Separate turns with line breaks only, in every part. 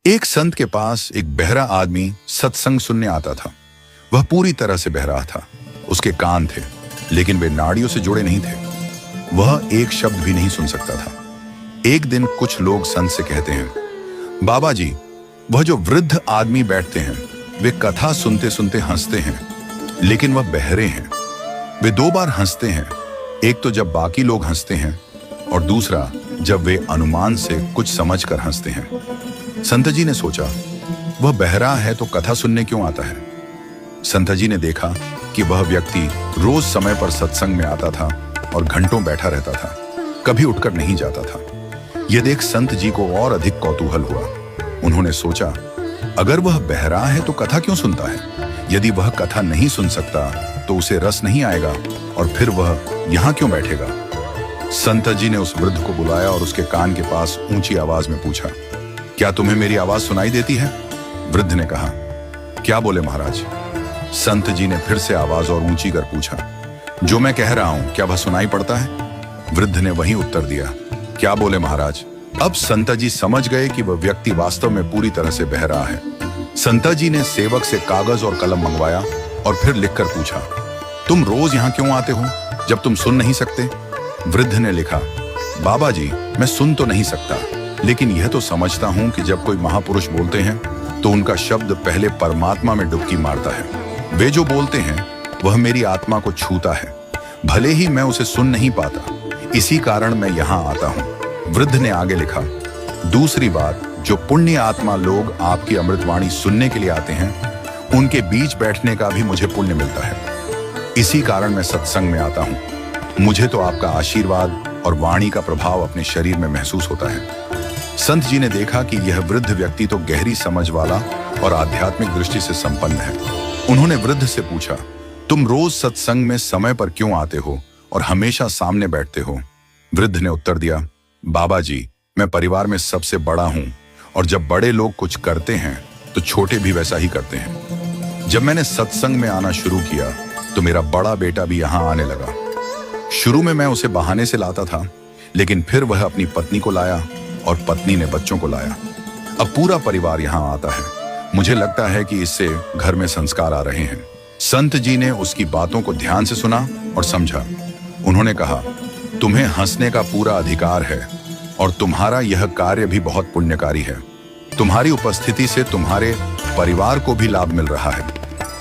एक संत के पास एक बहरा आदमी सत्संग सुनने आता था। वह पूरी तरह से बहरा था। उसके कान थे, लेकिन वे नाड़ियों से जुड़े नहीं थे। वह एक शब्द भी नहीं सुन सकता था। एक दिन कुछ लोग संत से कहते हैं, बाबा जी, वह जो वृद्ध आदमी बैठते हैं, वे कथा सुनते सुनते हंसते हैं, लेकिन वह बहरे हैं। वे दो बार हंसते हैं, एक तो जब बाकी लोग हंसते हैं और दूसरा जब वे अनुमान से कुछ समझकर हंसते हैं। संत जी ने सोचा, वह बहरा है तो कथा सुनने क्यों आता है? संत जी ने देखा कि वह व्यक्ति रोज समय पर सत्संग में आता था और घंटों बैठा रहता था, कभी उठकर नहीं जाता था। यह देख संत जी को और अधिक कौतूहल हुआ। उन्होंने सोचा, अगर वह बहरा है तो कथा क्यों सुनता है? यदि वह कथा नहीं सुन सकता तो उसे रस नहीं आएगा और फिर वह यहाँ क्यों बैठेगा? संत जी ने उस वृद्ध को बुलाया और उसके कान के पास ऊंची आवाज में पूछा, क्या तुम्हें मेरी आवाज सुनाई देती है? वृद्ध ने कहा, क्या बोले महाराज? संत जी ने फिर से आवाज और ऊंची कर पूछा, जो मैं कह रहा हूं क्या वह सुनाई पड़ता है? वृद्ध ने वही उत्तर दिया, क्या बोले महाराज? अब संत जी समझ गए कि वह व्यक्ति वास्तव में पूरी तरह से बह रहा है। संत जी ने सेवक से कागज और कलम मंगवाया और फिर लिखकर पूछा, तुम रोज यहाँ क्यों आते हो जब तुम सुन नहीं सकते? वृद्ध ने लिखा, बाबा जी, मैं सुन तो नहीं सकता, लेकिन यह तो समझता हूं कि जब कोई महापुरुष बोलते हैं तो उनका शब्द पहले परमात्मा में डुबकी मारता है। वे जो बोलते हैं वह मेरी आत्मा को छूता है, भले ही मैं उसे सुन नहीं पाता, इसी कारण मैं यहाँ आता हूँ। वृद्ध ने आगे लिखा, दूसरी बात, जो पुण्य आत्मा लोग आपकी अमृतवाणी सुनने के लिए आते हैं, उनके बीच बैठने का भी मुझे पुण्य मिलता है। इसी कारण मैं सत्संग में आता हूँ। मुझे तो आपका आशीर्वाद और वाणी का प्रभाव अपने शरीर में महसूस होता है। संत जी ने देखा कि यह वृद्ध व्यक्ति तो गहरी समझ वाला और आध्यात्मिक दृष्टि से संपन्न है। उन्होंने वृद्ध से पूछा, तुम रोज सत्संग में समय पर क्यों आते हो और हमेशा सामने बैठते हो? वृद्ध ने उत्तर दिया, बाबा जी, मैं परिवार में सबसे बड़ा हूं और जब बड़े लोग कुछ करते हैं तो छोटे भी वैसा ही करते हैं। जब मैंने सत्संग में आना शुरू किया तो मेरा बड़ा बेटा भी यहां आने लगा। शुरू में मैं उसे बहाने से लाता था, लेकिन फिर वह अपनी पत्नी को लाया और पत्नी ने बच्चों को लाया। अब पूरा परिवार यहां आता है। मुझे लगता है कि इससे घर में संस्कार आ रहे हैं। संत जी ने उसकी बातों को ध्यान से सुना और समझा। उन्होंने कहा, तुम्हें हंसने का पूरा अधिकार है और तुम्हारा यह कार्य भी बहुत पुण्यकारी है। तुम्हारी उपस्थिति से तुम्हारे परिवार को भी लाभ मिल रहा है।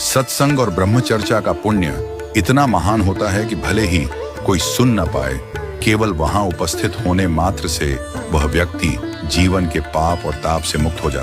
सत्संग और ब्रह्मचर्चा का पुण्य इतना महान होता है कि भले ही कोई सुन न पाए, केवल वहां उपस्थित होने मात्र से वह व्यक्ति जीवन के पाप और ताप से मुक्त हो जाता है।